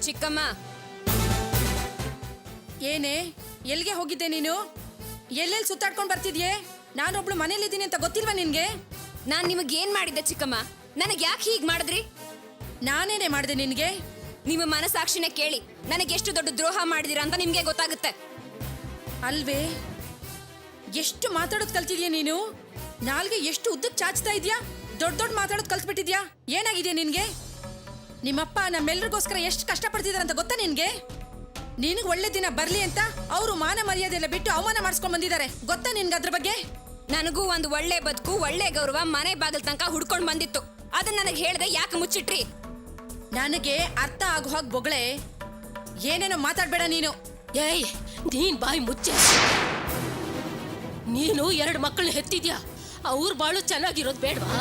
ಚಿಕ್ಕಮ್ಮ. ಏನೇ, ಎಲ್ಲಿಗೆ ಹೋಗಿದ್ದೆ ನೀನು? ಎಲ್ಲೆಲ್ಲಿ ಸುತ್ತಾಡ್ಕೊಂಡು ಬರ್ತಿದ್ಯೆ? ನಾನೊಬ್ಳು ಮನೇಲಿದ್ದೀನಿ ಅಂತ ಗೊತ್ತಿಲ್ವಾ ನಿನ್ಗೆ? ನಾನ್ ನಿಮಗೇನ್ ಮಾಡಿದ್ದೆ ಚಿಕ್ಕಮ್ಮ? ನನಗ್ ಯಾಕೆ ಹೀಗ್ ಮಾಡಿದ್ರಿ? ನಾನೇನೇ ಮಾಡಿದೆ ನಿನ್ಗೆ? ನಿಮ್ಮ ಮನಸಾಕ್ಷಿನೇ ಕೇಳಿ, ನನಗೆ ಎಷ್ಟು ದೊಡ್ಡ ದ್ರೋಹ ಮಾಡಿದೀರಾ ಅಂತ ನಿಮ್ಗೆ ಗೊತ್ತಾಗುತ್ತೆ ಅಲ್ವೇ? ಎಷ್ಟು ಮಾತಾಡೋದ್ ಕಲ್ತಿದ್ಯಾ ನೀನು? ನಾಲ್ಗೆ ಎಷ್ಟು ಉದ್ದಕ್ಕೆ ಚಾಚ್ತಾ ಇದ್ಯಾ? ದೊಡ್ಡ ದೊಡ್ಡ ಮಾತಾಡೋದ್ ಕಲ್ತ್ಬಿಟ್ಟಿದ್ಯಾ? ಏನಾಗಿದೆ ನಿನ್ಗೆ? ನಿಮ್ಮಪ್ಪ ನಮ್ಮೆಲ್ರಿಗೋಸ್ಕರ ಎಷ್ಟು ಕಷ್ಟಪಡ್ತಿದಾರ ಅಂತ ಗೊತ್ತಾ ನಿನ್ಗೆ? ನಿನಗೆ ಒಳ್ಳೆ ದಿನ ಬರ್ಲಿ ಅಂತ ಅವರು ಮಾನ ಮರ್ಯಾದೆ ಎಲ್ಲ ಬಿಟ್ಟು ಅವಮಾನ ಮಾಡಿಸ್ಕೊಂಡ್ ಬಂದಿದ್ದಾರೆ. ಗೊತ್ತಾ ನಿನ್ಗೆ ಅದ್ರ ಬಗ್ಗೆ? ನನಗೂ ಒಂದು ಒಳ್ಳೆ ಬದುಕು, ಒಳ್ಳೆ ಗೌರವ ಮನೆ ಬಾಗಿಲ್ ತನಕ ಹುಡ್ಕೊಂಡ್ ಬಂದಿತ್ತು. ಅದನ್ನ ನನಗೆ ಹೇಳ್ದೆ ಯಾಕೆ ಮುಚ್ಚಿಟ್ರಿ? ನನಗೆ ಅರ್ಥ ಆಗೋ ಹಾಗೆ ಬೊಗಳೆ, ಏನೇನೋ ಮಾತಾಡ್ಬೇಡ ನೀನು. ಏಯ್, ನೀನ್ ಬಾಯಿ ಮುಚ್ಚೆ. ನೀನು 2 ಮಕ್ಕಳನ್ನ ಹೆತ್ತಿದ್ಯಾ, ಅವ್ರ ಬಾಳು ಚೆನ್ನಾಗಿರೋದು ಬೇಡವಾ?